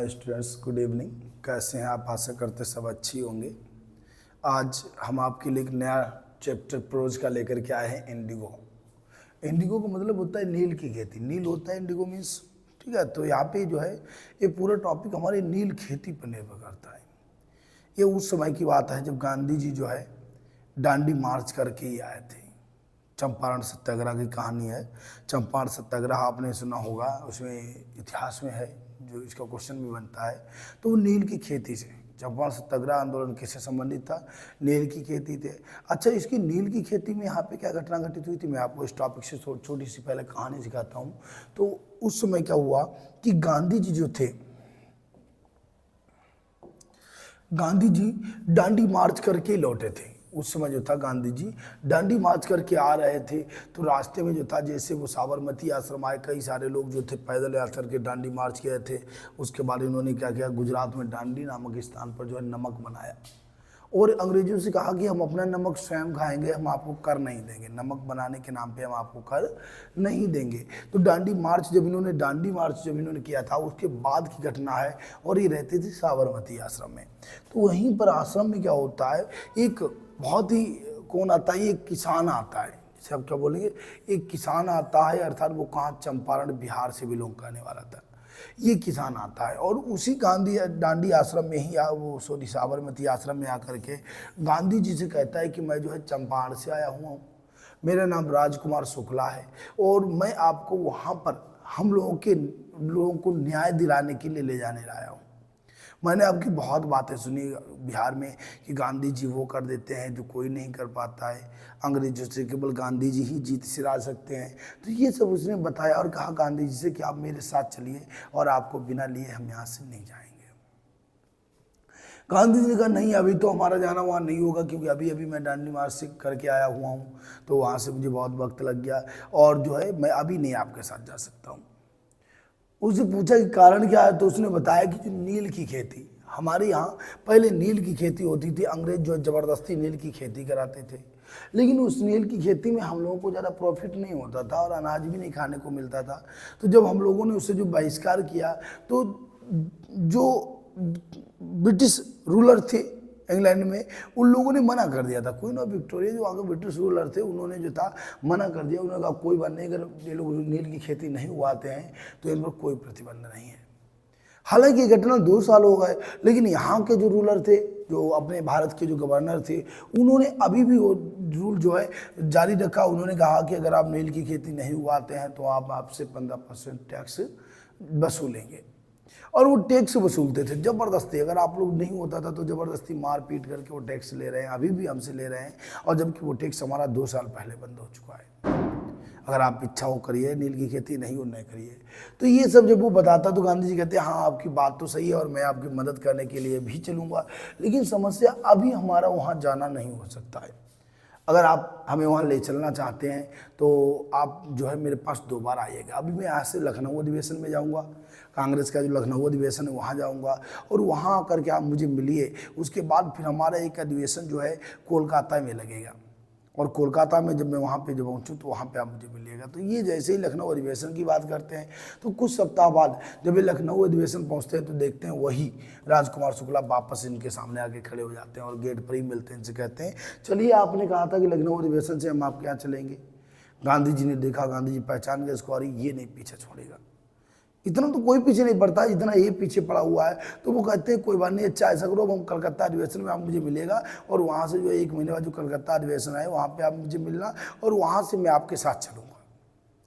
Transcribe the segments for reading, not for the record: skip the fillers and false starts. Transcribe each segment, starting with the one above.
Students, good evening. कैसे हैं आप? आशा करते सब अच्छी होंगे। आज हम आपके लिए एक नया चैप्टर प्रोज का लेकर के आए हैं, इंडिगो। इंडिगो का मतलब होता है नील की खेती। नील होता है इंडिगो मीन्स, ठीक है। तो यहाँ पे जो है ये पूरा टॉपिक हमारे नील खेती पर निर्भर करता है। ये उस समय की बात है जब गांधी जी जो है डांडी मार्च करके ही आए थे। चंपारण सत्याग्रह की कहानी है। चंपारण सत्याग्रह आपने सुना होगा, उसमें इतिहास में है, जो इसका क्वेश्चन भी बनता है। तो वो नील की खेती से, चंपारण सत्याग्रह आंदोलन किससे संबंधित था? नील की खेती थे। अच्छा, इसकी नील की खेती में यहाँ पे क्या घटना घटित हुई थी, मैं आपको इस टॉपिक से छोटी सी पहले कहानी सिखाता हूँ। तो उस समय क्या हुआ कि गांधी जी जो थे, गांधी जी डांडी मार्च करके लौटे थे। उस समय जो था गांधी जी डांडी मार्च करके आ रहे थे, तो रास्ते में जो था, जैसे वो साबरमती आश्रम आए, कई सारे लोग जो थे पैदल यात्रा करके डांडी मार्च किए थे। उसके बाद इन्होंने क्या किया, गुजरात में डांडी नामक स्थान पर जो है नमक बनाया और अंग्रेजों से कहा कि हम अपना नमक स्वयं खाएंगे, हम आपको कर नहीं देंगे, नमक बनाने के नाम पे हम आपको कर नहीं देंगे। तो डांडी मार्च जब इन्होंने किया था, उसके बाद की घटना है। और ये रहते थे साबरमती आश्रम में। तो वहीं पर आश्रम में क्या होता है, एक बहुत ही कौन आता है, एक किसान आता है, जैसे आप क्या बोलेंगे, एक किसान आता है, अर्थात वो कहाँ, चंपारण बिहार से बिलोंग करने वाला था। ये किसान आता है और उसी गांधी डांडी आश्रम में ही साबरमती आश्रम में आकर के गांधी जी से कहता है कि मैं जो है चंपारण से आया हुआ हूँ, मेरा नाम राजकुमार शुक्ला है और मैं आपको वहाँ पर हम लोगों को न्याय दिलाने के लिए ले जाने लाया हूँ। मैंने आपकी बहुत बातें सुनी बिहार में कि गांधी जी वो कर देते हैं जो कोई नहीं कर पाता है, अंग्रेजों से केवल गांधी जी ही जीत सिरा सकते हैं। तो ये सब उसने बताया और कहा गांधी जी से कि आप मेरे साथ चलिए और आपको बिना लिए हम यहाँ से नहीं जाएंगे। गांधी जी ने कहा नहीं, अभी तो हमारा जाना वहाँ नहीं होगा, क्योंकि अभी अभी मैं डांडी मार्च से करके आया हुआ हूँ, तो वहाँ से मुझे बहुत वक्त लग गया और जो है मैं अभी नहीं आपके साथ जा सकता हूँ। उससे पूछा कि कारण क्या है, तो उसने बताया कि जो नील की खेती, हमारे यहाँ पहले नील की खेती होती थी। अंग्रेज जो ज़बरदस्ती नील की खेती कराते थे, लेकिन उस नील की खेती में हम लोगों को ज़्यादा प्रॉफिट नहीं होता था और अनाज भी नहीं खाने को मिलता था। तो जब हम लोगों ने उससे जो बहिष्कार किया, तो जो ब्रिटिश रूलर थे इंग्लैंड में, उन लोगों ने मना कर दिया था। क्वीन ऑफ विक्टोरिया जो आगे ब्रिटिश रूलर थे, उन्होंने जो था मना कर दिया। उन्होंने कहा कोई बात नहीं, अगर ये लोग नील की खेती नहीं उगाते हैं तो इन पर कोई प्रतिबंध नहीं है। हालांकि ये घटना 2 साल हो गए, लेकिन यहाँ के जो रूलर थे, जो अपने भारत के जो गवर्नर थे, उन्होंने अभी भी वो रूल जो है जारी रखा। उन्होंने कहा कि अगर आप नील की खेती नहीं उगाते हैं तो आप आपसे 15% टैक्स वसूलेंगे। और वो टैक्स वसूलते थे ज़बरदस्ती। अगर आप लोग नहीं होता था तो ज़बरदस्ती मार पीट करके वो टैक्स ले रहे हैं, अभी भी हमसे ले रहे हैं। और जबकि वो टैक्स हमारा 2 साल पहले बंद हो चुका है। अगर आप इच्छा हो करिए, नील की खेती नहीं हो नहीं करिए। तो ये सब जब वो बताता तो गांधी जी कहते हैं हाँ आपकी बात तो सही है और मैं आपकी मदद करने के लिए भी चलूँगा, लेकिन समस्या अभी हमारा वहाँ जाना नहीं हो सकता है। अगर आप हमें वहाँ ले चलना चाहते हैं तो आप जो है मेरे पास 2 बार आइएगा। अभी मैं यहाँ से लखनऊ अधिवेशन में जाऊँगा, कांग्रेस का जो लखनऊ अधिवेशन है वहाँ जाऊँगा और वहाँ आकर के आप मुझे मिलिए। उसके बाद फिर हमारा एक अधिवेशन जो है कोलकाता में लगेगा और कोलकाता में जब मैं वहाँ पे जब पहुँचूँ तो वहाँ पे आप मुझे मिलिएगा। तो ये जैसे ही लखनऊ अधिवेशन की बात करते हैं, तो कुछ सप्ताह बाद जब ये लखनऊ अधिवेशन पहुँचते हैं तो देखते हैं वही राजकुमार शुक्ला वापस इनके सामने आके खड़े हो जाते हैं और गेट पर ही मिलते हैं। इनसे कहते हैं चलिए, आपने कहा था कि लखनऊ अधिवेशन से हम आपके यहाँ चलेंगे। गांधी जी ने देखा, गांधी जी पहचान गए इसको, और ये नहीं पीछे छोड़ेगा। इतना तो कोई पीछे नहीं पड़ता जितना ये पीछे पड़ा हुआ है। तो वो कहते हैं कोई बात नहीं, अच्छा ऐसा करो, हम कलकत्ता अधिवेशन में आप मुझे मिलेगा और वहाँ से जो 1 महीने बाद जो कलकत्ता अधिवेशन है वहाँ पे आप मुझे मिलना और वहाँ से मैं आपके साथ चलूँगा।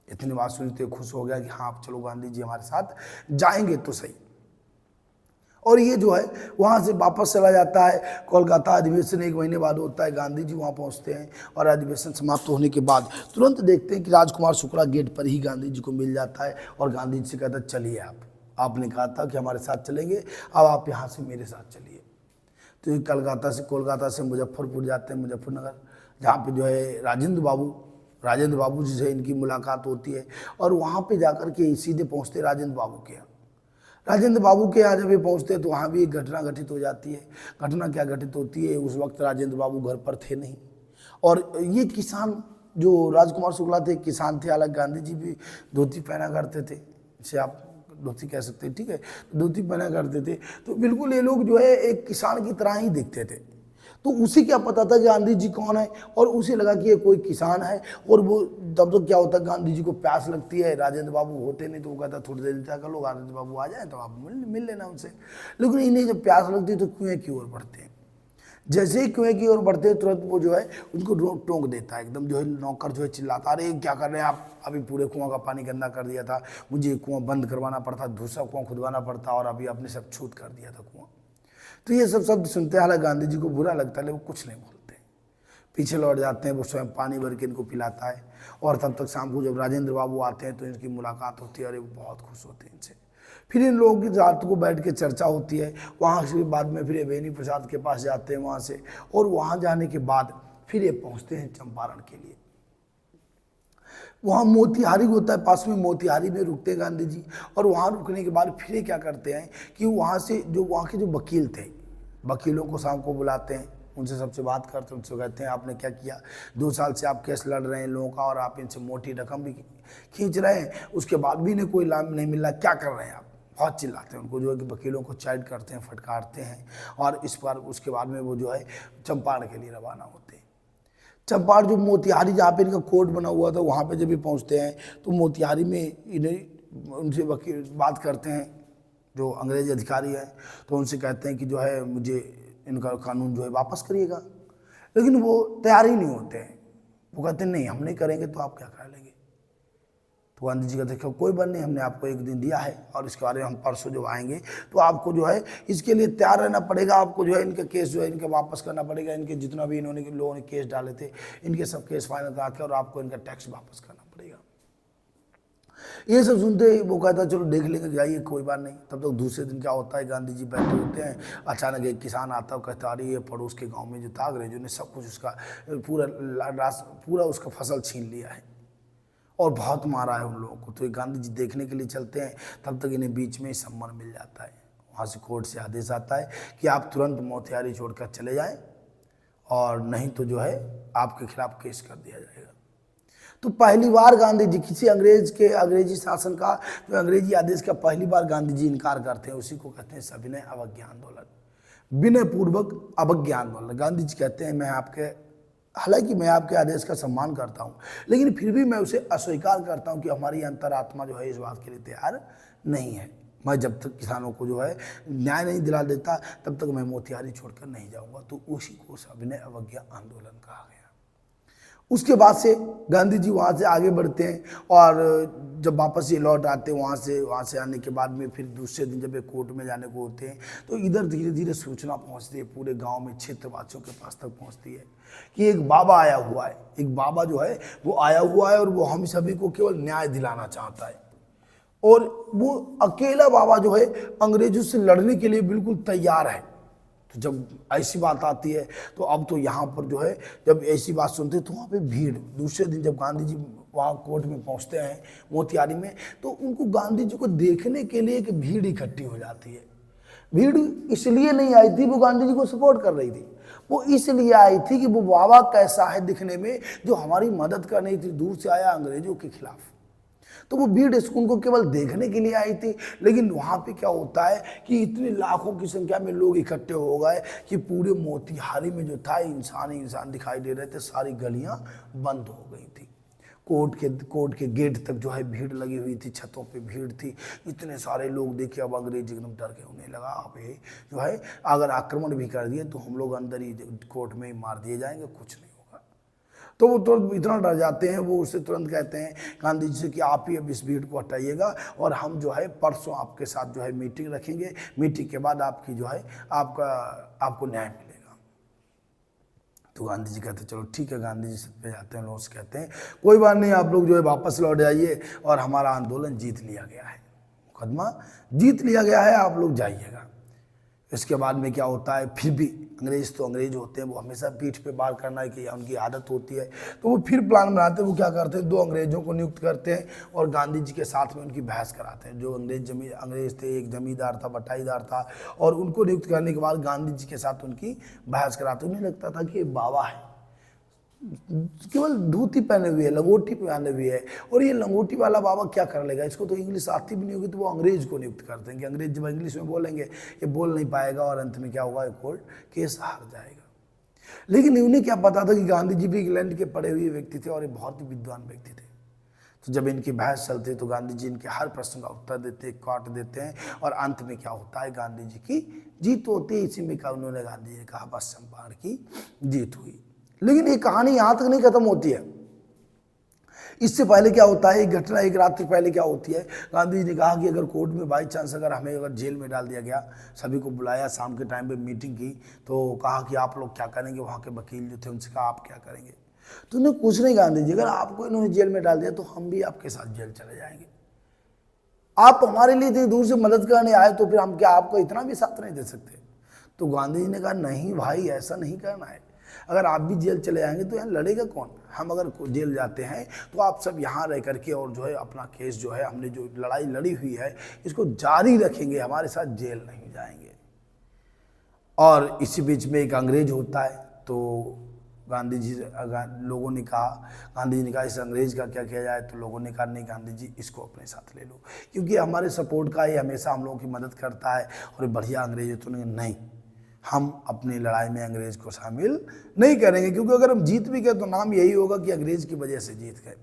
इतनी बात सुनी तो खुश हो गया कि हाँ आप चलो, गांधी जी हमारे साथ जाएंगे तो सही। और ये जो है वहाँ से वापस चला जाता है। कोलकाता अधिवेशन 1 महीने बाद होता है। गांधी जी वहाँ पहुँचते हैं और अधिवेशन समाप्त होने के बाद तुरंत देखते हैं कि राजकुमार शुक्ला गेट पर ही गांधी जी को मिल जाता है और गांधी जी से कहता है चलिए, आपने कहा था कि हमारे साथ चलेंगे, अब आप यहाँ से मेरे साथ चलिए। तो ये कोलकाता से मुजफ्फरपुर जाते हैं, मुजफ्फरनगर, जहाँ पर जो है राजेंद्र बाबू जी से इनकी मुलाकात होती है और वहाँ पर जाकर के सीधे पहुँचते राजेंद्र बाबू के यहाँ। राजेंद्र बाबू के यहाँ जब ये पहुँचते हैं तो वहाँ भी एक घटना घटित हो जाती है। घटना क्या घटित होती है, उस वक्त राजेंद्र बाबू घर पर थे नहीं और ये किसान जो राजकुमार शुक्ला थे किसान थे। हालांकि गांधी जी भी धोती पहना करते थे, जैसे आप धोती कह सकते हैं, ठीक है, तो धोती पहना करते थे। तो बिल्कुल ये लोग जो है एक किसान की तरह ही दिखते थे। तो उसे क्या पता था गांधी जी कौन है, और उसे लगा कि ये कोई किसान है। और वो तब तो क्या होता है, गांधी जी को प्यास लगती है, राजेंद्र बाबू होते नहीं तो वो कहता थोड़ी देर इंतजार कर लो, राजेंद्र बाबू आ जाए तो आप मिल लेना उनसे। लेकिन इन्हें जब प्यास लगती है तो कुएं की ओर बढ़ते हैं। जैसे ही कुएं की ओर बढ़ते हैं तुरंत वो जो है उनको टोंक देता है एकदम, जो है नौकर जो है चिल्लाता, अरे क्या कर रहे हैं आप, अभी पूरे कुआं का पानी गंदा कर दिया था, मुझे कुआं बंद करवाना पड़ता, दूसरा कुआं खुदवाना पड़ता, और अभी आपने सब छूत कर दिया था कुआं। तो ये सब शब्द सुनते हैं, हालांकि गांधी जी को बुरा लगता है लेकिन वो कुछ नहीं बोलते, पीछे लौट जाते हैं। वो स्वयं पानी भर के इनको पिलाता है। और तब तक शाम को जब राजेंद्र बाबू आते हैं तो इनकी मुलाकात होती है, अरे वो बहुत खुश होते हैं इनसे। फिर इन लोगों की रात को बैठ के चर्चा होती है। वहाँ से बाद में फिर ये बेनी प्रसाद के पास जाते हैं वहाँ से, और वहाँ जाने के बाद फिर ये पहुँचते हैं चंपारण के लिए। वहाँ मोतिहारी होता है, पास में मोतिहारी में रुकते हैं गांधी जी। और वहाँ रुकने के बाद फिर ये क्या करते हैं कि वहाँ से जो वहाँ के जो वकील थे, वकीलों को शाम को बुलाते हैं, उनसे सबसे बात करते हैं, उनसे कहते हैं आपने क्या किया, 2 साल से आप केस लड़ रहे हैं लोगों का, और आप इनसे मोटी रकम भी खींच रहे हैं, उसके बाद भी इन्हें कोई लाभ नहीं मिल रहा, क्या कर रहे हैं आप। बहुत चिल्लाते हैं उनको, जो है कि वकीलों को चाइड करते हैं, फटकारते हैं। और इस बार उसके बाद में वो जो है चंपारण के लिए रवाना होते हैं। चंपारण जो मोतिहारी जहाँ पे इनका कोर्ट बना हुआ था, वहाँ पे जब भी पहुँचते हैं तो मोतिहारी में इन्हें उनसे वकील बात करते हैं, जो अंग्रेज अधिकारी हैं, तो उनसे कहते हैं कि जो है मुझे इनका कानून जो है वापस करिएगा। लेकिन वो तैयार ही नहीं होते हैं। वो कहते हैं नहीं हम नहीं करेंगे तो आप क्या कर लेंगे। तो गांधी जी कहते हैं कोई बात नहीं, हमने आपको 1 दिन दिया है और इसके बारे में हम परसों जो आएंगे तो आपको जो है इसके लिए तैयार रहना पड़ेगा। आपको जो है इनका केस जो है इनका वापस करना पड़ेगा। इनके जितना भी इन्होंने लोगों ने केस डाले थे, इनके सब केस फाइनल करा के, और आपको इनका टैक्स वापस करना पड़ेगा। ये सब सुनते ही वो कहता चलो देख लेंगे, जाइए कोई बात नहीं। तब तक दूसरे दिन क्या होता है, गांधी जी बैठे होते हैं, अचानक एक किसान आता है, कहता अरे ये पड़ोस के गांव में जो था अंग्रेजों ने सब कुछ उसका पूरा उसका फसल छीन लिया है और बहुत मारा है उन लोगों को। तो ये गांधी जी देखने के लिए चलते हैं। तब तक इन्हें बीच में ही सम्मान मिल जाता है। वहाँ से कोर्ट से आदेश आता है कि आप तुरंत मोतिहारी छोड़कर चले जाएं, और नहीं तो जो है आपके खिलाफ केस कर दिया जाएगा। तो पहली बार गांधी जी किसी अंग्रेजी शासन का, जो अंग्रेजी आदेश का पहली बार गांधी जी इनकार करते हैं, उसी को कहते हैं सविनय अवज्ञा आंदोलन। विनय पूर्वक अवज्ञा आंदोलन। गांधी जी कहते हैं हालांकि मैं आपके आदेश का सम्मान करता हूं, लेकिन फिर भी मैं उसे अस्वीकार करता हूं कि हमारी अंतरात्मा जो है इस बात के लिए तैयार नहीं है। मैं जब तक किसानों को जो है न्याय नहीं दिला देता तब तक मैं मोतिहारी छोड़कर नहीं जाऊंगा। तो उसी को सविनय अवज्ञा आंदोलन कहा गया। उसके बाद से गांधी जी वहाँ से आगे बढ़ते हैं, और जब वापस ये लौट आते हैं वहाँ से आने के बाद में फिर दूसरे दिन जब ये कोर्ट में जाने को होते हैं तो इधर धीरे धीरे सूचना पहुँचती है, पूरे गांव में क्षेत्रवासियों के पास तक पहुँचती है कि एक बाबा आया हुआ है। एक बाबा जो है वो आया हुआ है और वो हम सभी को केवल न्याय दिलाना चाहता है। और वो अकेला बाबा जो है अंग्रेजों से लड़ने के लिए बिल्कुल तैयार है। तो जब ऐसी बात आती है तो अब तो यहाँ पर जो है जब ऐसी बात सुनते हैं तो वहाँ पे भीड़, दूसरे दिन जब गांधी जी वहाँ कोर्ट में पहुँचते हैं मोतिहारी में, तो उनको गांधी जी को देखने के लिए एक भीड़ इकट्ठी हो जाती है। भीड़ इसलिए नहीं आई थी वो गांधी जी को सपोर्ट कर रही थी, वो इसलिए आई थी कि वो बाबा कैसा है दिखने में, जो हमारी मदद कर रही थी, दूर से आया अंग्रेजों के खिलाफ। तो वो भीड़ उनको केवल देखने के लिए आई थी। लेकिन वहाँ पे क्या होता है कि इतने लाखों की संख्या में लोग इकट्ठे हो गए कि पूरे मोतिहारी में जो था इंसान ही इंसान दिखाई दे रहे थे। सारी गलियाँ बंद हो गई थी। कोर्ट के गेट तक जो है भीड़ लगी हुई थी, छतों पे भीड़ थी। इतने सारे लोग देखे, अब अंग्रेज एकदम डर के उन्हें लगा अब ये जो है अगर आक्रमण भी कर दिए तो हम लोग अंदर ही कोर्ट में ही मार दिए जाएंगे, कुछ नहीं। तो वो तुरंत इतना डर जाते हैं, वो उससे तुरंत कहते हैं गांधी जी से कि आप ही अब इस भीड़ को हटाइएगा और हम जो है परसों आपके साथ जो है मीटिंग रखेंगे। मीटिंग के बाद आपकी जो है आपको न्याय मिलेगा। तो गांधी जी कहते हैं चलो ठीक है। गांधी जी पे जाते हैं, लोग कहते हैं कोई बात नहीं, आप लोग जो है वापस लौट जाइए और हमारा आंदोलन जीत लिया गया है, मुकदमा जीत लिया गया है, आप लोग जाइएगा। इसके बाद में क्या होता है, फिर भी अंग्रेज तो अंग्रेज होते हैं, वो हमेशा पीठ पे वार करना की उनकी आदत होती है। तो वो फिर प्लान बनाते हैं। वो क्या करते हैं, 2 अंग्रेजों को नियुक्त करते हैं और गांधी जी के साथ में उनकी बहस कराते हैं। जो अंग्रेज थे, एक जमींदार था, बटाईदार था, और उनको नियुक्त करने के बाद गांधी जी के साथ उनकी बहस कराते हैं। उन्हें लगता था कि ये बाबा है, केवल धोती पहने हुए है, लंगोटी पहने हुए है। और ये लंगोटी वाला बाबा क्या कर लेगा, इसको तो इंग्लिश आती भी नहीं होगी, तो वो अंग्रेज को नियुक्त करते हैं कि अंग्रेज जब इंग्लिश में बोलेंगे ये बोल नहीं पाएगा और अंत में क्या होगा, कोर्ट केस हार जाएगा। लेकिन उन्हें क्या पता था कि गांधी जी भी इंग्लैंड के पढ़े हुए व्यक्ति थे और ये बहुत ही विद्वान व्यक्ति थे। तो जब इनकी बहस चलती तो गांधी जी इनके हर प्रश्न का उत्तर देते, काट देते हैं, और अंत में क्या होता है, गांधी जी की जीत होती है। इसी में कहा उन्होंने, गांधी जी ने कहा बस चंपारण की जीत हुई। लेकिन ये कहानी यहाँ तक नहीं खत्म होती है। इससे पहले क्या होता है, एक घटना एक रात्रि पहले क्या होती है, गांधी जी ने कहा कि अगर कोर्ट में बाई चांस अगर हमें अगर जेल में डाल दिया गया, सभी को बुलाया, शाम के टाइम पे मीटिंग की, तो कहा कि आप लोग क्या करेंगे। वहाँ के वकील जो थे उनसे कहा आप क्या करेंगे, तो उन्हें कुछ नहीं, गांधी जी अगर आपको इन्होंने जेल में डाल दिया तो हम भी आपके साथ जेल चले जाएंगे। आप हमारे लिए इतनी दूर से मदद करने आए तो फिर हम क्या आपको इतना भी साथ नहीं दे सकते। तो गांधी जी ने कहा नहीं भाई, ऐसा नहीं करना है। अगर आप भी जेल चले जाएंगे तो यहाँ लड़ेगा कौन। हम अगर जेल जाते हैं तो आप सब यहाँ रह करके और जो है अपना केस जो है, हमने जो लड़ाई लड़ी हुई है इसको जारी रखेंगे, हमारे साथ जेल नहीं जाएंगे। और इसी बीच में एक अंग्रेज होता है। तो गांधी जी लोगों ने कहा, गांधी जी ने कहा इस अंग्रेज का क्या किया जाए। तो लोगों ने कहा नहीं गांधी जी इसको अपने साथ ले लो, क्योंकि हमारे सपोर्ट का ये हमेशा हम लोगों की मदद करता है और बढ़िया अंग्रेज है। तो नहीं, हम अपनी लड़ाई में अंग्रेज को शामिल नहीं करेंगे, क्योंकि अगर हम जीत भी गए तो नाम यही होगा कि अंग्रेज की वजह से जीत गए।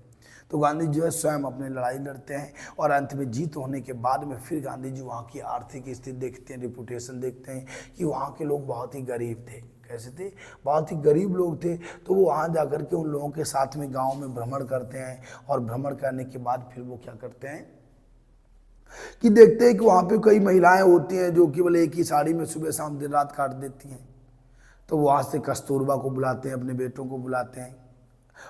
तो गांधी जी जो है स्वयं अपनी लड़ाई लड़ते हैं और अंत में जीत होने के बाद में फिर गांधी जी वहाँ की आर्थिक स्थिति देखते हैं, रिपुटेशन देखते हैं कि वहाँ के लोग बहुत ही गरीब थे। कैसे थे, बहुत ही गरीब लोग थे। तो वो वहाँ जा कर के उन लोगों के साथ में गाँव में भ्रमण करते हैं, और भ्रमण करने के बाद फिर वो क्या करते हैं कि देखते हैं कि वहाँ पे कई महिलाएं होती हैं जो केवल एक ही साड़ी में सुबह शाम दिन रात काट देती हैं। तो वहाँ से कस्तूरबा को बुलाते हैं, अपने बेटों को बुलाते हैं,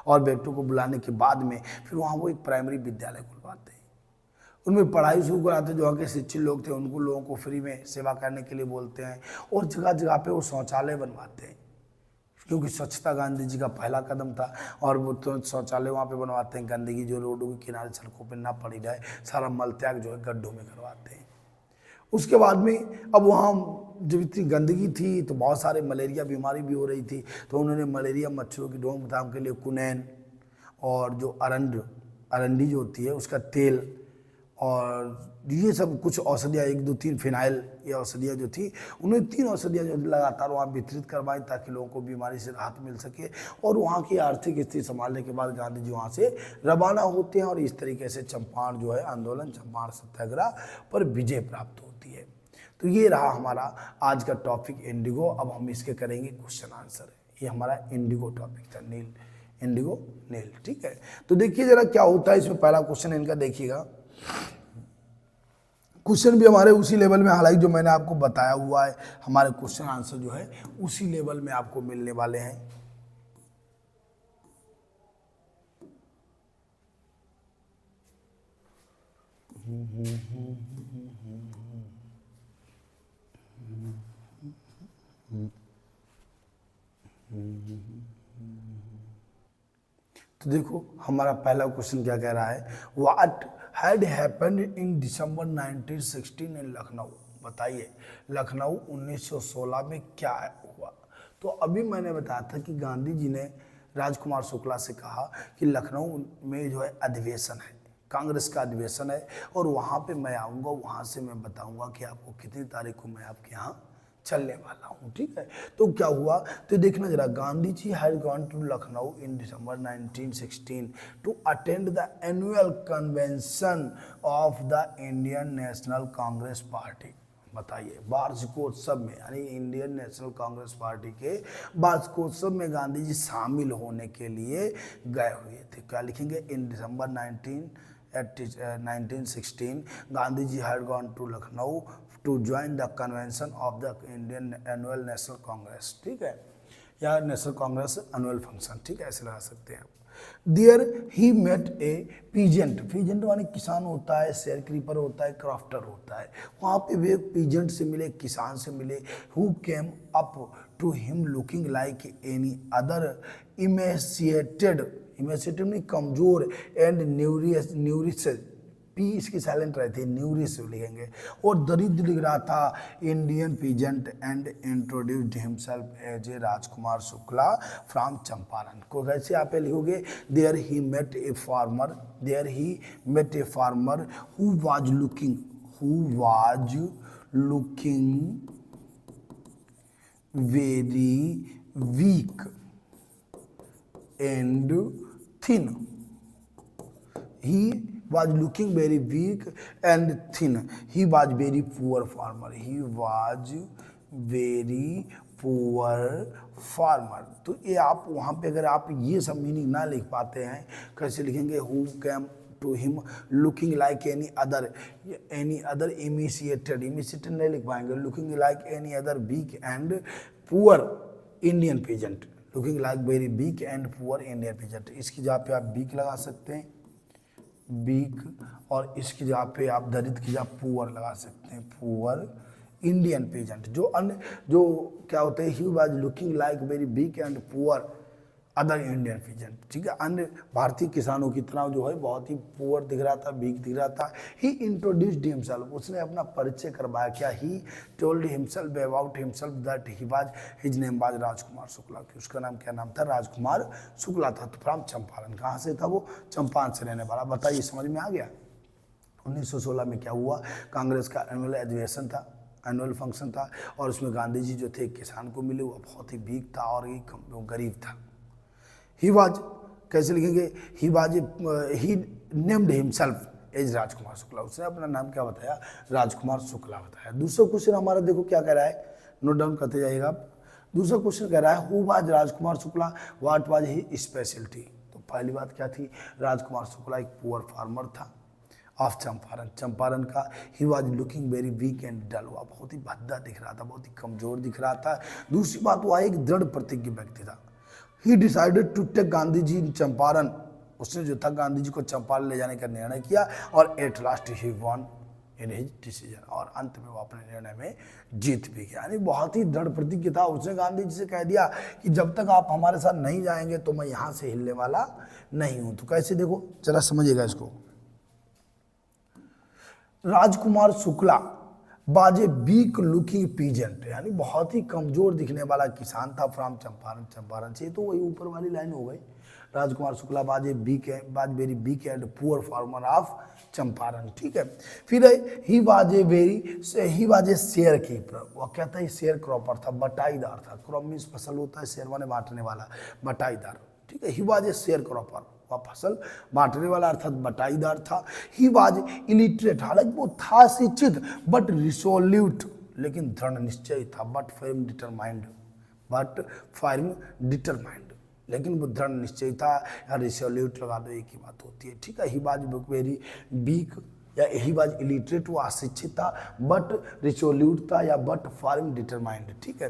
और बेटों को बुलाने के बाद में फिर वहाँ वो एक प्राइमरी विद्यालय खुलवाते हैं। उनमें पढ़ाई शुरू कराते हैं। जो वहाँ के शिक्षित लोग थे उनको लोगों को फ्री में सेवा करने के लिए बोलते हैं, और जगह जगह पे वो शौचालय बनवाते हैं, क्योंकि स्वच्छता गांधी जी का पहला कदम था। और वो तो शौचालय वहाँ पे बनवाते हैं, गंदगी जो रोडों के किनारे सड़कों पे ना पड़ी जाए, सारा मल त्याग जो है गड्ढों में करवाते हैं। उसके बाद में अब वहाँ जब इतनी गंदगी थी तो बहुत सारे मलेरिया बीमारी भी हो रही थी। तो उन्होंने मलेरिया मच्छरों की रोकथाम के लिए कुनैन और जो अरंडी जो होती है उसका तेल, और ये सब कुछ औषधियाँ, 1 2 3 फिनाइल, ये औषधियाँ जो थी उन्होंने 3 औषधियाँ जो लगातार वहाँ वितरित करवाई ताकि लोगों को बीमारी से राहत मिल सके। और वहाँ की आर्थिक स्थिति संभालने के बाद गांधी जी वहाँ से रवाना होते हैं, और इस तरीके से चंपारण जो है आंदोलन, चंपारण सत्याग्रह पर विजय प्राप्त होती है। तो ये रहा हमारा आज का टॉपिक इंडिगो। अब हम इसके करेंगे क्वेश्चन आंसर। ये हमारा इंडिगो टॉपिक था, नील, इंडिगो नील, ठीक है। तो देखिए जरा क्या होता है इसमें। पहला क्वेश्चन इनका देखिएगा। क्वेश्चन भी हमारे उसी लेवल में, हालांकि जो मैंने आपको बताया हुआ है हमारे क्वेश्चन आंसर जो है उसी लेवल में आपको मिलने वाले हैं। तो देखो हमारा पहला क्वेश्चन क्या कह रहा है, what had happened in December 1916 इन लखनऊ। बताइए लखनऊ 1916 में क्या हुआ। तो अभी मैंने बताया था कि गांधी जी ने राजकुमार शुक्ला से कहा कि लखनऊ में जो है अधिवेशन है, कांग्रेस का अधिवेशन है, और वहाँ पे मैं आऊँगा, वहाँ से मैं बताऊँगा कि आपको कितनी तारीख को मैं आपके यहाँ चलने वाला हूँ, ठीक है। तो क्या हुआ, तो देखना जरा, Gandhi ji had gone to Lucknow in December 1916 to attend the annual convention of the Indian National Congress party. बताइए वार्षिकोत्सव में, यानी इंडियन नेशनल कांग्रेस पार्टी के वार्षिकोत्सव में गांधी जी शामिल होने के लिए गए हुए थे। क्या लिखेंगे, in December 1916 Gandhi ji had gone to Lucknow to join the convention of the Indian annual National Congress, ठीक है, या नेशनल कांग्रेस एनुअल फंक्शन, ठीक है, ऐसे लगा सकते हैं आप। There he met a peasant, peasant माने किसान होता है, शेयर क्रीपर होता है, क्राफ्टर होता है। वहाँ पे वे पीजेंट से मिले, किसान से मिले, who came up to him looking like any other emaciated, emaciated में कमजोर, एंड न्यूरिश पी इसकी साइलेंट रहती है, न्यूरिश लिखेंगे। और दरिद्र लिख रहा था Indian peasant and introduced himself as a Rajkumar Shukla from Champaran. को कैसे आप लिखोगे, there he met a farmer, there he met a farmer who was looking very weak and thin. He was looking very weak and thin. He was very poor farmer. He was very poor farmer. तो ये आप वहाँ पे अगर आप ये सब meaning ना लिख पाते हैं, कैसे लिखेंगे, who came to him looking like any other emaciated नहीं लिख पाएंगे, looking like any other big and poor Indian peasant, looking like very big and poor Indian peasant। इसकी जगह पे आप big लगा सकते हैं, big, और इसकी जगह पे आप दरिद्र की जगह poor लगा सकते हैं, poor Indian peasant। जो क्या होते हैं, he was looking like very big and poor other Indian peasant, ठीक है, अन्य भारतीय किसानों की तरह जो है बहुत ही पुअर दिख रहा था, वीक दिख रहा था। ही इंट्रोड्यूस्ड हिमसेल्फ, उसने अपना परिचय करवाया। क्या, he told himself about himself that he was, his name was Rajkumar Shukla, कि उसका नाम क्या नाम था, राजकुमार शुक्ला था। तो फ्रॉम चंपारण, कहाँ से था वो, चंपारण से रहने वाला। बताइए, समझ में आ गया। 1916 में क्या हुआ, कांग्रेस का एनुअल अधिवेशन था, एनुअल फंक्शन था, और उसमें गांधी जी जो थे किसान को मिले, वो बहुत ही वीक था और एक गरीब था। ही वाज, कैसे लिखेंगे, ही named himself as Rajkumar Shukla, उसने अपना नाम क्या बताया, राजकुमार शुक्ला बताया। दूसरा क्वेश्चन हमारा देखो क्या कह रहा है, नोट डाउन करते जाइएगा आप। दूसरा क्वेश्चन कह रहा है, who was Rajkumar Shukla, what was he speciality. तो पहली बात क्या थी, राजकुमार शुक्ला एक पुअर फार्मर था ऑफ चंपारण, चंपारण का। He was looking very weak and dull, वह बहुत ही भद्दा दिख रहा था, बहुत ही कमजोर दिख रहा था। दूसरी बात, वह एक दृढ़ प्रतिज्ञ व्यक्ति था। He decided to take Gandhi ji in Champaran, उसने जो था गांधी जी को चंपारण ले जाने का निर्णय किया, और at last he won in his decision, और अंत में वो अपने निर्णय में जीत भी गया। यानी बहुत ही दृढ़ प्रतिज्ञ था। उसने गांधी जी से कह दिया कि जब तक आप हमारे साथ नहीं जाएंगे तो मैं यहाँ से हिलने वाला नहीं हूँ। तो कैसे, देखो जरा समझिएगा इसको। राजकुमार शुक्ला बाजे वीक लुकिंग पीजेंट, यानी बहुत ही कमजोर दिखने वाला किसान था, फ्रॉम चंपारण, चंपारण से। तो वही ऊपर वाली लाइन हो गई, राजकुमार शुक्ला बाजे very weak and poor farmer of Champaran, ठीक है। फिर he was a share keeper, वह क्या था, शेयर क्रॉपर था, बटाईदार था। क्रॉप मीन्स फसल होता है, शेयर माने बांटने वाला, बटाईदार, ठीक है। He was a share cropper, वह फसल बांटने वाला अर्थात बटाईदार था। ही वाज इलिटरेट, हालांकि वो था शिक्षित, बट रिसोल्यूट, लेकिन दृढ़ निश्चय था, बट फर्म डिटरमाइंड, लेकिन वो दृढ़ निश्चय था, या रिसोल्यूट लगा दो, एक ही बात होती है, ठीक है। ही वाज वेरी वीक, या ही वाज इलिटरेट, वो अशिक्षित था, बट रिसोल्यूट था, या बट फर्म डिटरमाइंड, ठीक है।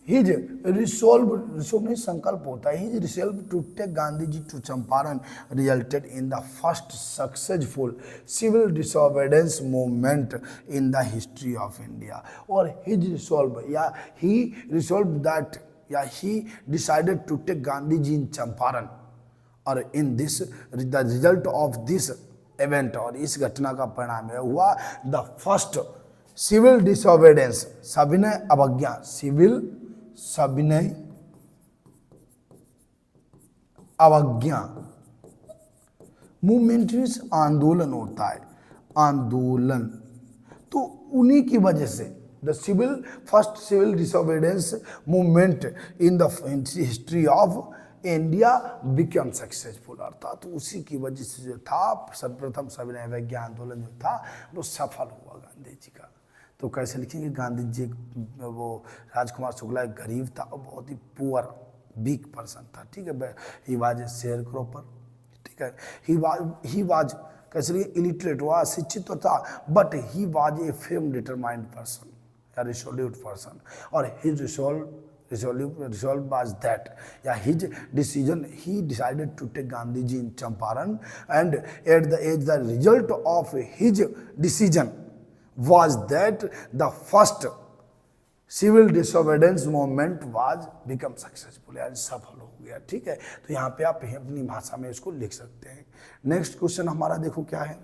हिज रिसोल्व में संकल्प होता है, his resolve to take Gandhi ji to Champaran resulted in the first successful civil disobedience movement in the history of India. और हिज रिसोल्व, या ही रिसोल्व दैट, या he decided to take Gandhi ji in Champaran, और in this the result of this event, और इस घटना का परिणाम हुआ द फर्स्ट सिविल डिसोबीडियंस, सविनय अवज्ञा, सिविल सविनय अवज्ञा मूवमेंट मीन्स आंदोलन होता है, आंदोलन। तो उन्हीं की वजह से the first civil disobedience movement in the history of India become successful, अर्थात तो उसी की वजह से जो था सर्वप्रथम सविनय अवज्ञा आंदोलन जो था वो सफल हुआ गांधी जी का। तो कैसे लिखेंगे, गांधी जी वो राजकुमार शुक्ला एक गरीब था और बहुत ही पुअर वीक पर्सन था, ठीक है। He was a share cropper, ठीक है। ही वाज कैसे लिखे, इलिटरेट, वह अशिक्षित तो था, but he was a firm determined person, या रिसोल्यूट पर्सन, और his resolve was that, yeah, his decision, he decided to take Gandhi ji in Champaran, and at the result of his decision was that the first civil disobedience movement was become successful, यानी सफल हो गया, ठीक है। तो यहाँ पे आप अपनी भाषा में इसको लिख सकते हैं। नेक्स्ट क्वेश्चन हमारा देखो क्या है,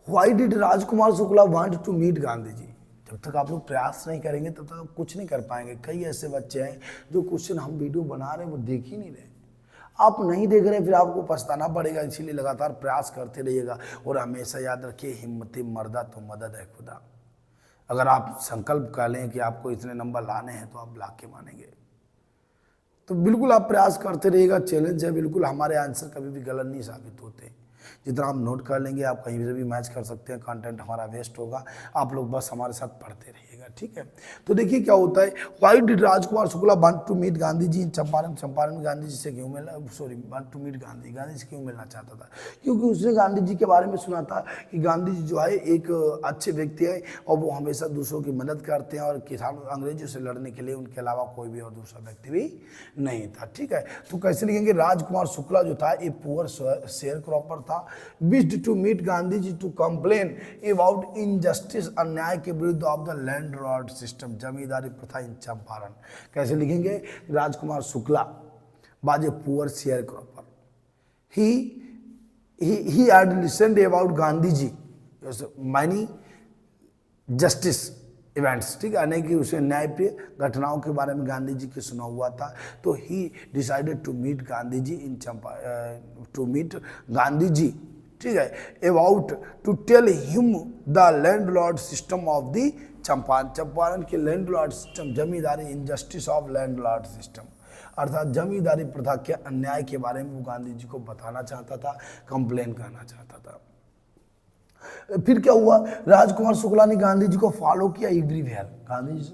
why did Rajkumar Shukla want to meet Gandhi ji? जब तक आप लोग प्रयास नहीं करेंगे तब तक आप कुछ नहीं कर पाएंगे। कई ऐसे बच्चे हैं जो क्वेश्चन हम वीडियो बना रहे हैं वो देख ही नहीं रहे। आप नहीं देख रहे फिर आपको पछताना पड़ेगा, इसीलिए लगातार प्रयास करते रहिएगा। और हमेशा याद रखिए, हिम्मती मर्दा तो मदद है खुदा। अगर आप संकल्प कर लें कि आपको इतने नंबर लाने हैं तो आप ला के मानेंगे। तो बिल्कुल आप प्रयास करते रहिएगा, चैलेंज है बिल्कुल। हमारे आंसर कभी भी गलत नहीं साबित होते। जितना आप नोट कर लेंगे आप कहीं से भी मैच कर सकते हैं, कंटेंट हमारा वेस्ट होगा। आप लोग बस हमारे साथ पढ़ते रहिएगा, ठीक है। तो देखिए क्या होता है, why did Rajkumar Shukla want to meet Gandhi ji in Champaran? Champaran में गांधी जी से क्यों मिलना, sorry want to meet Gandhi, Gandhi से क्यों मिलना चाहता था? क्योंकि उसने गांधी जी के बारे में सुना था कि गांधी जी जो है एक अच्छे व्यक्ति है और वो हमेशा दूसरों की मदद करते हैं और किसान अंग्रेजों से लड़ने के लिए उनके अलावा कोई भी और दूसरा व्यक्ति भी नहीं था, ठीक है। तो कैसे लिखेंगे, राजकुमार शुक्ला जो था एक पुअर शेयर क्रॉपर था, wished to meet Gandhi ji to complain about injustice, अन्याय के विरुद्ध of the landlord system, जमींदारी प्रथा इन चंपारण। कैसे लिखेंगे, Rajkumar Shukla was a poor sharecropper, he had listened about Gandhi ji many justice events, ठीक है, कि उसे न्यायप्रिय घटनाओं के बारे में गांधी जी के सुना हुआ था। तो he decided to meet Gandhi ji in to meet Gandhi ji, ठीक है, about to tell him the landlord system of the Champaran, Champaran के landlord system, zamindari injustice of landlord system, अर्थात जमींदारी प्रथा के अन्याय के बारे में वो गांधी जी को बताना चाहता था, कंप्लेन करना चाहता था। फिर क्या हुआ, राजकुमार शुक्ला ने गांधी जी को फॉलो किया everywhere.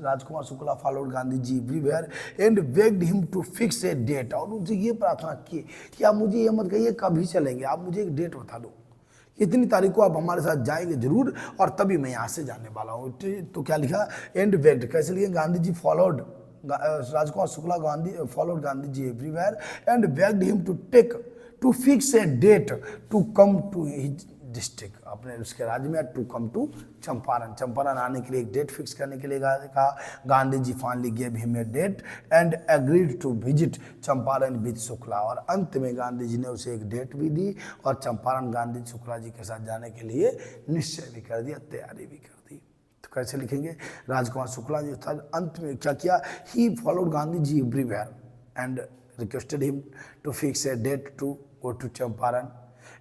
Rajkumar Shukla followed Gandhi ji everywhere and begged him to fix a date, और उनसे ये प्रार्थना की कि आप मुझे ये मत कहिए कभी चलेंगे, आप मुझे एक डेट बता दो, इतनी तारीख को आप हमारे साथ जाएंगे जरूर और तभी मैं यहाँ से जाने वाला हूँ। तो क्या लिखा, एंड बेग्ड, कैसे लिखे, Gandhi ji followed, Rajkumar Shukla Gandhi followed Gandhi ji everywhere and begged him to fix a date to come to his district, अपने उसके राज्य में, to come to Champaran, Champaran आने के लिए एक डेट फिक्स करने के लिए कहा। Gandhi ji finally gave him a date and agreed to visit Champaran with Shukla, और अंत में गांधी जी ने उसे एक डेट भी दी और चंपारण गांधी शुक्ला जी के साथ जाने के लिए निश्चय भी कर दिया, तैयारी भी कर दी। तो कैसे लिखेंगे, राजकुमार शुक्ला जो था अंत में क्या किया, he followed Gandhi ji everywhere and requested him to fix a date to go to Champaran.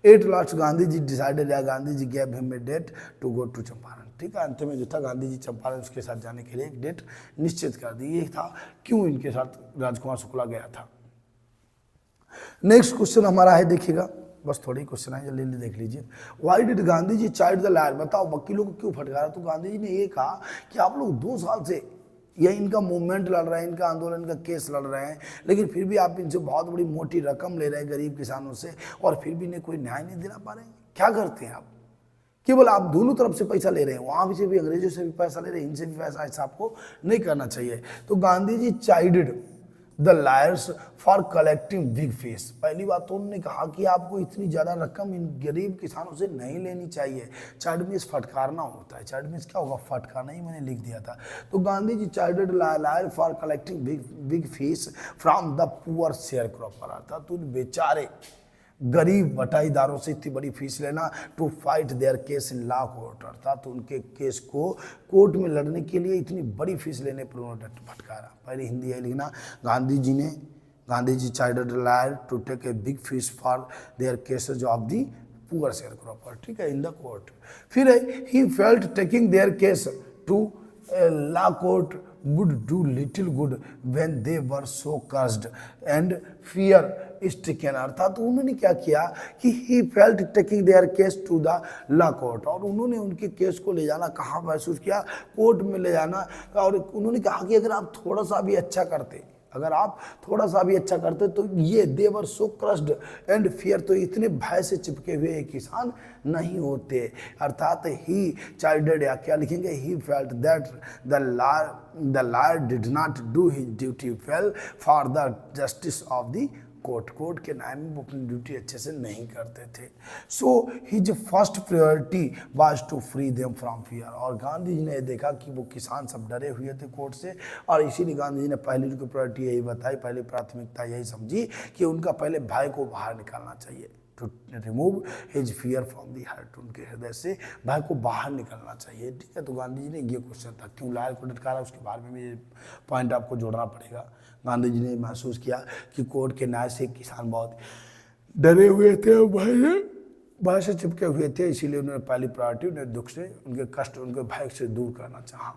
At last Gandhi ji decided, Gandhi ji gave him a date to go to Champaran, ठीक है। अंत में जो था गांधी जी चंपारण उसके साथ जाने के लिए एक डेट निश्चित कर दी। ये था क्यों इनके साथ राजकुमार शुक्ला गया था। नेक्स्ट क्वेश्चन हमारा है, देखिएगा, बस थोड़ी क्वेश्चन है, जल्दी देख लीजिए। Why did Gandhi ji chide the lawyer, बताओ वकीलों को क्यों फटकारा? तो गांधी जी ने ये कहा कि आप लोग 2 साल से ये इनका मूवमेंट लड़ रहे हैं, इनका आंदोलन का केस लड़ रहे हैं, लेकिन फिर भी आप इनसे बहुत बड़ी मोटी रकम ले रहे हैं गरीब किसानों से और फिर भी इन्हें कोई न्याय नहीं दिला पा रहे हैं। क्या करते हैं आप? केवल आप दोनों तरफ से पैसा ले रहे हैं, वहाँ से भी अंग्रेजों से भी पैसा ले रहे हैं, इनसे भी पैसा, ऐसा आपको नहीं करना चाहिए। तो Gandhi ji chided the lawyers for collecting big fees. पहली बात तो उन्होंने कहा कि आपको इतनी ज़्यादा रकम इन गरीब किसानों से नहीं लेनी चाहिए। चाइल्ड मीन्स फटकारना होता है, चाइल्ड मीन्स क्या होगा, फटकारना ही मैंने लिख दिया था। तो Gandhi ji chide lawyer for collecting big fees from the poor sharecropper, अर्थात तो बेचारे गरीब बटाईदारों से इतनी बड़ी फीस लेना, to fight their case in law court, अर्थात तो उनके केस को कोर्ट में लड़ने के लिए इतनी बड़ी फीस लेने पर उन्होंने फटकारा। पहले हिंदी है लिखना, Gandhi ji chide lawyer to take a big fee for their cases of the poor sharecropper, ठीक है, इन द कोर्ट। फिर है he felt taking their case to law court would do little good when they were so cursed and fear stricken, अर्थात उन्होंने क्या किया कि he felt taking their case to the law court, और उन्होंने उनके केस को ले जाना कहाँ महसूस किया, कोर्ट में ले जाना। और उन्होंने कहा कि अगर आप थोड़ा सा भी अच्छा करते, तो ये देवर सो क्रस्ड एंड फियर, तो इतने भय से चिपके हुए ये किसान नहीं होते। अर्थात ही चाइल्डेड, या क्या लिखेंगे, he felt that the lawyer did not do his duty well for the justice of the court के न्याय में वो अपनी ड्यूटी अच्छे से नहीं करते थे। So his first priority was to free them from fear, और गांधी जी ने देखा कि वो किसान सब डरे हुए थे कोर्ट से, और इसीलिए गांधी जी ने पहली उनकी प्रायोरिटी यही बताई, पहली प्राथमिकता यही समझी कि उनका पहले भय को बाहर निकालना चाहिए। To remove his fear from the heart, उनके हृदय से भय को बाहर निकलना चाहिए। ठीक है, तो गांधी जी ने ये क्वेश्चन था, क्यों लायर को लटकारा, उसके बारे में ये पॉइंट आपको जोड़ना पड़ेगा। गांधी जी ने महसूस किया कि कोर्ट के न्याय से किसान बहुत डरे हुए थे और भय से चिपके हुए थे, इसीलिए उन्होंने पहली प्रायोरिटी उन्हें दुख से, उनके कष्ट, उनके भय से दूर करना चाहा।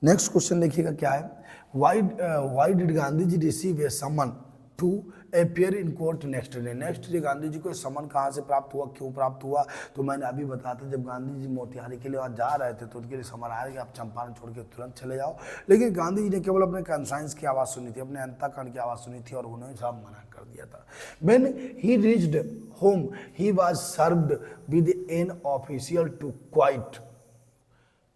नेक्स्ट क्वेश्चन देखिएगा क्या है, why did Gandhi ji receive a summon to appear in court next day. Next day Gandhi ji को समन कहाँ से प्राप्त हुआ, क्यों प्राप्त हुआ, तो मैंने अभी बताया था जब गांधी जी मोतिहारी के लिए वहाँ जा रहे थे तो उनके लिए समन आया कि आप चंपारण छोड़ के तुरंत चले जाओ। लेकिन गांधी जी ने केवल अपने कॉन्साइंस की आवाज़ सुनी थी, अपने अंतःकरण की आवाज़ सुनी थी और उन्होंने सब मना कर दिया था। When he reached home, he was served with an official to quit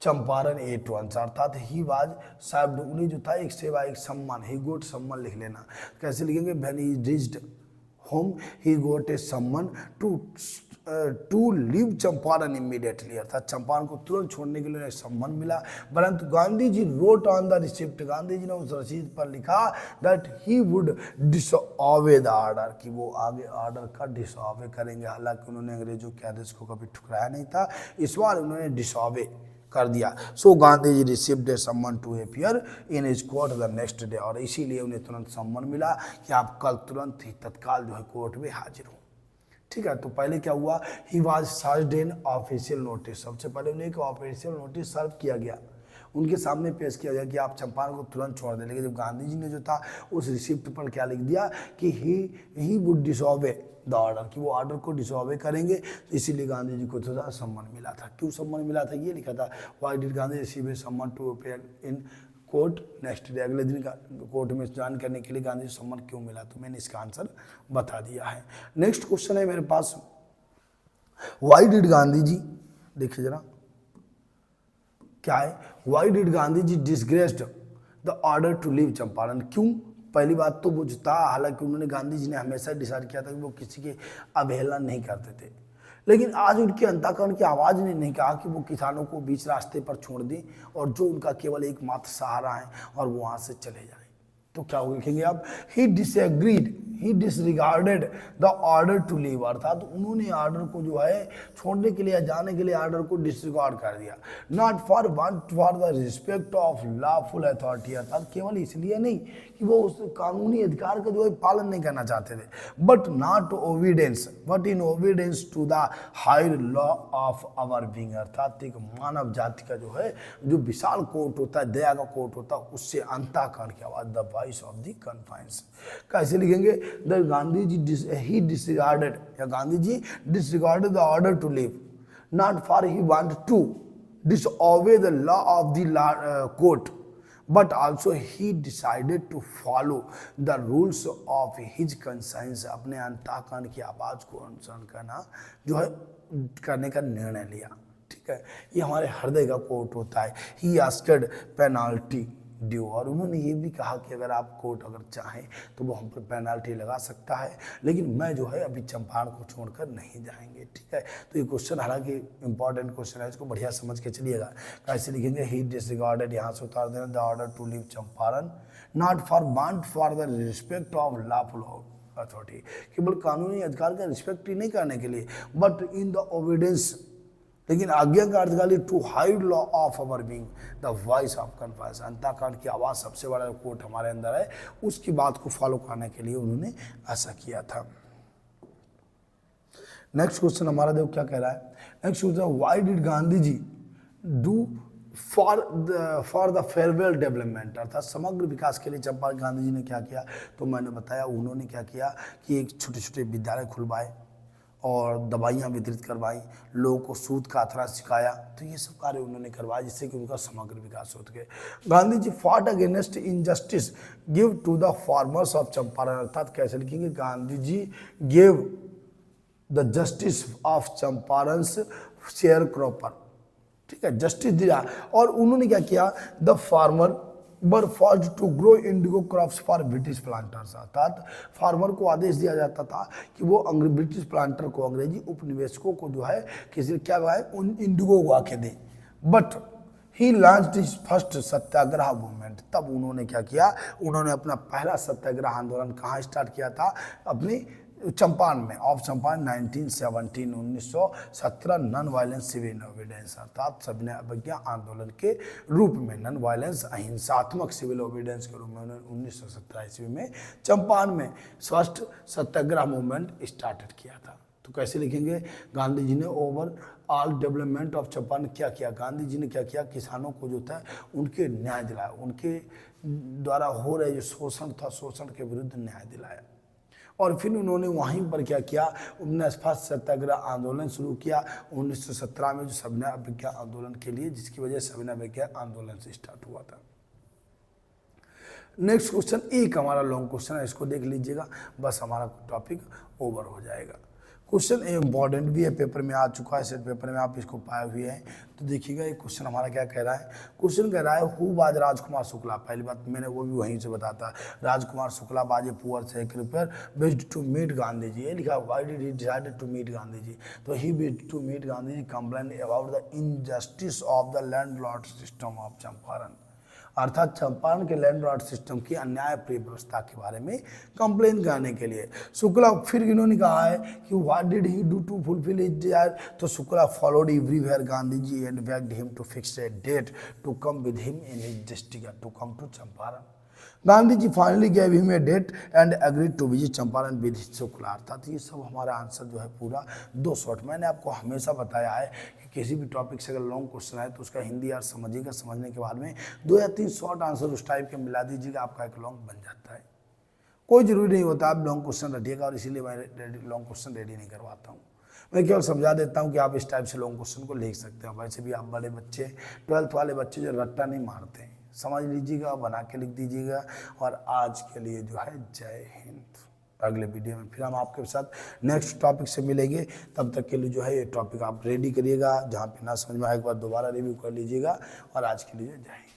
Champaran at once, अर्थात ही वाज सर्व्ड, उन्हें जो था एक सेवा, एक सम्मान, ही गोट सम्मान लिख लेना। कैसे लिखेंगे, when he reached home he goat A summon to leave Champaran immediately, अर्थात चंपारण को तुरंत छोड़ने के लिए सम्मान मिला। परंतु Gandhi ji wrote on the receipt, Gandhi ji ने उस रसीद पर लिखा that he would disobey the order, कि वो आगे ऑर्डर का डिसऑबे करेंगे। हालांकि उन्होंने अंग्रेजों के आदेश को कभी ठुकराया नहीं था, इस बार उन्होंने डिसऑबे कर दिया। सो Gandhi ji received a summon to appear in his court the next day, और इसीलिए उन्हें तुरंत सम्मन मिला कि आप कल तुरंत ही तत्काल जो है कोर्ट में हाजिर हो। ठीक है, तो पहले क्या हुआ, he was served in official notice, सबसे पहले उन्हें एक ऑफिशियल नोटिस सर्व किया गया, उनके सामने पेश किया गया कि आप चंपारण को तुरंत छोड़ दें। लेकिन जब गांधी जी ने जो था उस रिसिप्ट पर क्या लिख दिया कि ही वुड डिसऑबे द ऑर्डर, कि वो ऑर्डर को डिसऑबे करेंगे, तो इसीलिए गांधी जी को थोड़ा सम्मान मिला था। क्यों सम्मान मिला था, ये लिखा था, why did Gandhi receive a summon to appear in court next day, अगले दिन का कोर्ट में ज्वाइन करने के लिए गांधी जी सम्मान क्यों मिला, तो मैंने इसका आंसर बता दिया है। नेक्स्ट क्वेश्चन है मेरे पास, व्हाई डिड गांधी जी, देखिए जरा क्या है, why did Gandhi ji disgraced the order to leave Champaran, क्यों, पहली बात तो वो जो था, हालांकि उन्होंने, गांधी जी ने हमेशा डिसाइड किया था कि वो किसी की अवहेलना नहीं करते थे, लेकिन आज उनके अंतःकरण की आवाज़ ने नहीं कहा कि वो किसानों को बीच रास्ते पर छोड़ दें और जो उनका केवल एकमात्र सहारा है और वो वहाँ से चले जाएं। तो क्या लिखेंगे आप, he disagreed, he disregarded the order to leave, अर्थात उन्होंने ऑर्डर को जो है छोड़ने के लिए, जाने के लिए ऑर्डर को डिसरिगार्ड कर दिया। Not for want for the respect of lawful authority, अर्थात केवल इसलिए नहीं कि वो उस कानूनी अधिकार का जो है पालन नहीं करना चाहते थे, but not obedience, but in obedience to the higher law of our being, अर्थात एक मानव जाति का जो है, जो विशाल कोर्ट होता है, दया का कोर्ट होता है, उससे अंतःकरण की आवाज, the voice of the conscience. कैसे लिखेंगे, the Gandhi ji he disregarded, या Gandhi ji disregarded the order to leave, not for he want to disobey the law of the court, but also he decided to follow the rules of his conscience, अपने अंतःकरण की आवाज को अनुसरण करना जो है करने का निर्णय लिया। ठीक है, ये हमारे हृदय का कोर्ट होता है। ही आस्क्ड पेनाल्टी ड्यू, और उन्होंने ये भी कहा कि अगर आप कोर्ट अगर चाहें तो वो हम पर पेनाल्टी लगा सकता है, लेकिन मैं जो है अभी चंपारण को छोड़कर नहीं जाएंगे। ठीक है, तो ये क्वेश्चन हालांकि इंपॉर्टेंट क्वेश्चन है, इसको बढ़िया समझ के चलिएगा। कैसे लिखेंगे, ही डिसरिगार्डेड, यहाँ से उतार देना, the order to leave Champaran, not for want for the respect of lawful authority, केवल कानूनी अधिकार का रिस्पेक्ट ही नहीं करने के लिए, बट इन द ओबीडेंस, लेकिन आज्ञा का अर्थ गाली to higher law of our being the voice of conscience, अंतःकरण की आवाज़ सबसे बड़ा कोर्ट हमारे अंदर है, उसकी बात को फॉलो करने के लिए उन्होंने ऐसा किया था। नेक्स्ट क्वेश्चन हमारा देखो क्या कह रहा है। Next question, why did Gandhi ji do for the farewell development, अर्थात समग्र विकास के लिए चंपारण गांधी जी ने क्या किया, तो मैंने बताया उन्होंने क्या किया कि एक छोटे छोटे विद्यालय खुलवाए और दवाइयाँ वितरित करवाई, लोगों को सूद का अथरा सिखाया, तो ये सब कार्य उन्होंने करवाया जिससे कि उनका समग्र विकास हो सके। Gandhi ji fought against injustice give to the farmers of Champaran, अर्थात कैसे लिखेंगे, Gandhi ji give the justice of Champaran sharecropper, ठीक है, जस्टिस दिया, और उन्होंने क्या किया, the farmer were forced to grow indigo crops for British planters, अर्थात फार्मर को आदेश दिया जाता था कि वो ब्रिटिश प्लांटर को, अंग्रेजी उपनिवेशकों को जो है किसी क्या है उन इंडिगो उगा के दे। But he launched his first satyagraha movement, तब उन्होंने क्या किया, उन्होंने अपना पहला सत्याग्रह आंदोलन कहाँ स्टार्ट किया था, अपनी चंपारण में of Champaran 1917 non violence civil obedience अर्थात सविनय अवज्ञा आंदोलन के रूप में, नॉन वायलेंस अहिंसात्मक सिविल ओबीडियंस के रूप में उन्होंने 1917 ईस्वी में चंपारण में फर्स्ट सत्याग्रह मूवमेंट स्टार्टेड किया था। तो कैसे लिखेंगे, गांधी जी ने over all development of Champaran क्या किया, गांधी जी ने क्या किया, किसानों को जो था उनके न्याय दिलाया, उनके द्वारा हो रहे जो शोषण था, शोषण के विरुद्ध न्याय दिलाया। और फिर उन्होंने वहीं पर क्या किया, उन्होंने फर्स्ट सत्याग्रह आंदोलन शुरू किया 1917 में, जो सविनय अवज्ञा आंदोलन के लिए, जिसकी वजह से सविनय अवज्ञा आंदोलन से स्टार्ट हुआ था। नेक्स्ट क्वेश्चन एक हमारा लॉन्ग क्वेश्चन है, इसको देख लीजिएगा, बस हमारा टॉपिक ओवर हो जाएगा। क्वेश्चन इम्पॉर्टेंट भी है, पेपर में आ चुका है, सेट पेपर में आप इसको पाए हुए हैं। तो देखिएगा ये क्वेश्चन हमारा क्या कह रहा है, क्वेश्चन कह रहा है हु वाज राजकुमार शुक्ला। पहली बात मैंने वो भी वहीं से बताता, Rajkumar Shukla was a poor secretary wished to meet Gandhi ji. ये लिखा why did he decided to meet Gandhi ji, तो he wished to meet Gandhi ji complain about the injustice of the landlord system of Champaran, अर्थात चंपारण के लैंडलॉर्ड सिस्टम की अन्यायप्रिय व्यवस्था के बारे में कंप्लेन करने के लिए। शुक्ला फिर इन्होंने कहा है कि what did he do to fulfil his desire, तो Shukla followed everywhere Gandhi ji and begged him to fix a date to come with him in his district to come to Champaran. Gandhi ji finally gave him a date and agreed to visit Champaran with Shukla. अर्थात ये सब हमारा answer जो है पूरा 2 short. मैंने आपको हमेशा बताया है कि किसी भी टॉपिक से अगर लॉन्ग क्वेश्चन है तो उसका हिंदी अर्थ समझिएगा, समझने के बाद में 2 या 3 शॉर्ट आंसर उस टाइप के मिला दीजिएगा, आपका एक लॉन्ग बन जाता है। कोई जरूरी नहीं होता आप लॉन्ग क्वेश्चन रटिएगा, और इसीलिए मैं लॉन्ग क्वेश्चन रेडी नहीं करवाता हूँ। मैं केवल समझा देता हूँ कि आप इस टाइप से लॉन्ग क्वेश्चन को लिख सकते हो। वैसे भी आप बड़े बच्चे 12th वाले बच्चे जो रट्टा नहीं मारते हैं, समझ लीजिएगा, बना के लिख दीजिएगा। और आज के लिए जो है जय हिंद। अगले वीडियो में फिर हम आपके साथ नेक्स्ट टॉपिक से मिलेंगे, तब तक के लिए जो है ये टॉपिक आप रेडी करिएगा, जहाँ पे ना समझ में आए एक बार दोबारा रिव्यू कर लीजिएगा। और आज के लिए जय हिंद।